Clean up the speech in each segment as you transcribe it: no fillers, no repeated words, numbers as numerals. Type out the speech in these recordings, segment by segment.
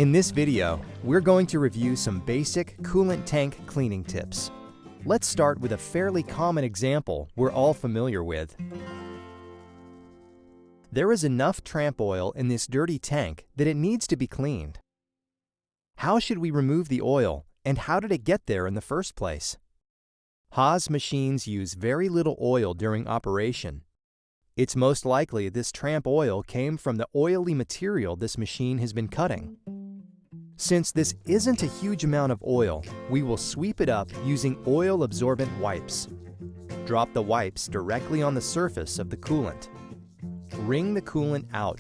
In this video, we're going to review some basic coolant tank cleaning tips. Let's start with a fairly common example we're all familiar with. There is enough tramp oil in this dirty tank that it needs to be cleaned. How should we remove the oil, and how did it get there in the first place? Haas machines use very little oil during operation. It's most likely this tramp oil came from the oily material this machine has been cutting. Since this isn't a huge amount of oil, we will sweep it up using oil-absorbent wipes. Drop the wipes directly on the surface of the coolant. Wring the coolant out.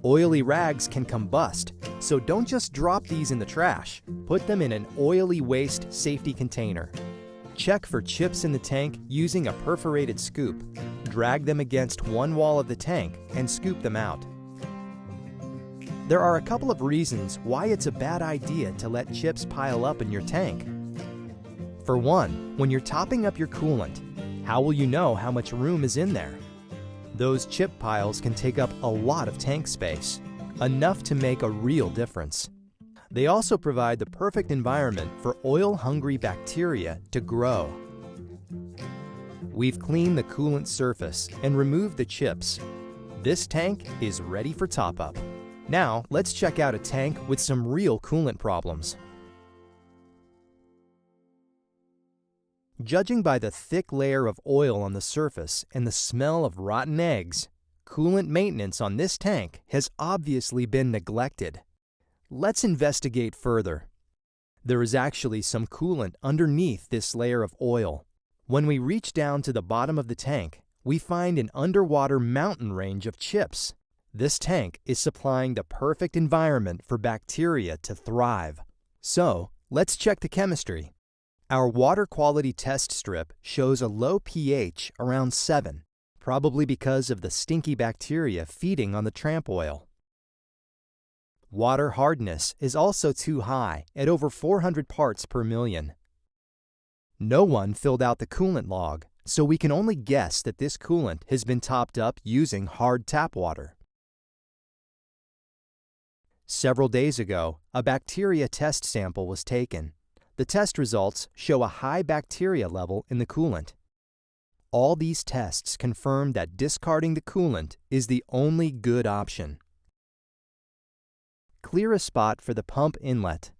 Oily rags can combust, so don't just drop these in the trash. Put them in an oily waste safety container. Check for chips in the tank using a perforated scoop. Drag them against one wall of the tank and scoop them out. There are a couple of reasons why it's a bad idea to let chips pile up in your tank. For one, when you're topping up your coolant, how will you know how much room is in there? Those chip piles can take up a lot of tank space, enough to make a real difference. They also provide the perfect environment for oil-hungry bacteria to grow. We've cleaned the coolant surface and removed the chips. This tank is ready for top-up. Now, let's check out a tank with some real coolant problems. Judging by the thick layer of oil on the surface and the smell of rotten eggs, coolant maintenance on this tank has obviously been neglected. Let's investigate further. There is actually some coolant underneath this layer of oil. When we reach down to the bottom of the tank, we find an underwater mountain range of chips. This tank is supplying the perfect environment for bacteria to thrive. So, let's check the chemistry. Our water quality test strip shows a low pH around 7, probably because of the stinky bacteria feeding on the tramp oil. Water hardness is also too high at over 400 parts per million. No one filled out the coolant log, so we can only guess that this coolant has been topped up using hard tap water. Several days ago, a bacteria test sample was taken. The test results show a high bacteria level in the coolant. All these tests confirm that discarding the coolant is the only good option. Clear a spot for the pump inlet.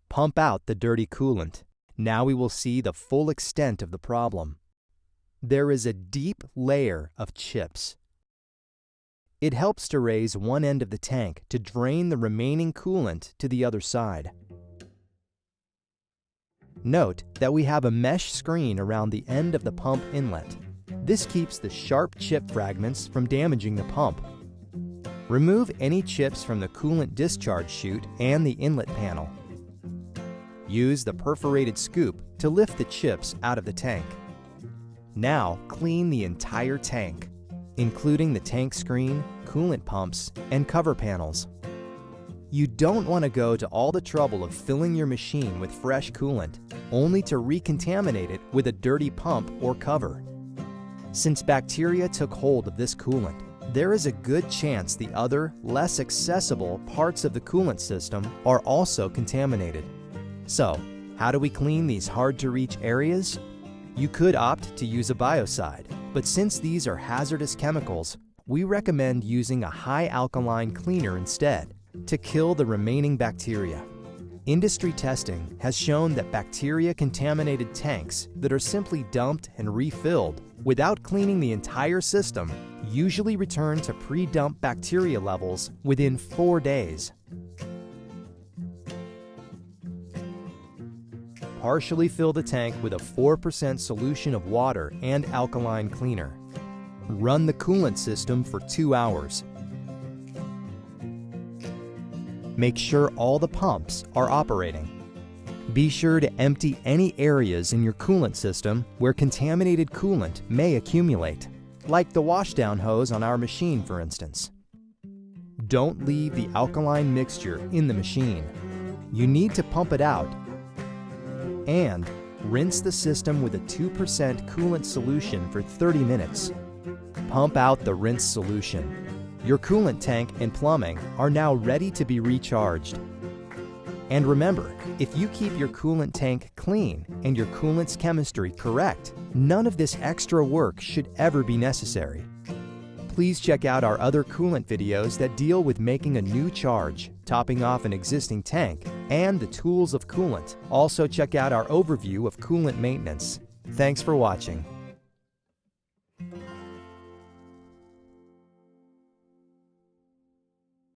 Pump out the dirty coolant. Now we will see the full extent of the problem. There is a deep layer of chips. It helps to raise one end of the tank to drain the remaining coolant to the other side. Note that we have a mesh screen around the end of the pump inlet. This keeps the sharp chip fragments from damaging the pump. Remove any chips from the coolant discharge chute and the inlet panel. Use the perforated scoop to lift the chips out of the tank. Now clean the entire tank, including the tank screen, coolant pumps, and cover panels. You don't want to go to all the trouble of filling your machine with fresh coolant, only to recontaminate it with a dirty pump or cover. Since bacteria took hold of this coolant, there is a good chance the other, less accessible parts of the coolant system are also contaminated. So, how do we clean these hard-to-reach areas? You could opt to use a biocide, but since these are hazardous chemicals, we recommend using a high alkaline cleaner instead to kill the remaining bacteria. Industry testing has shown that bacteria-contaminated tanks that are simply dumped and refilled without cleaning the entire system usually return to pre-dump bacteria levels within 4 days. Partially fill the tank with a 4% solution of water and alkaline cleaner. Run the coolant system for 2 hours. Make sure all the pumps are operating. Be sure to empty any areas in your coolant system where contaminated coolant may accumulate, like the washdown hose on our machine, for instance. Don't leave the alkaline mixture in the machine. You need to pump it out. And rinse the system with a 2% coolant solution for 30 minutes. Pump out the rinse solution. Your coolant tank and plumbing are now ready to be recharged. And remember, if you keep your coolant tank clean and your coolant's chemistry correct, none of this extra work should ever be necessary. Please check out our other coolant videos that deal with making a new charge, topping off an existing tank, and the tools of coolant. Also check out our overview of coolant maintenance. Thanks for watching.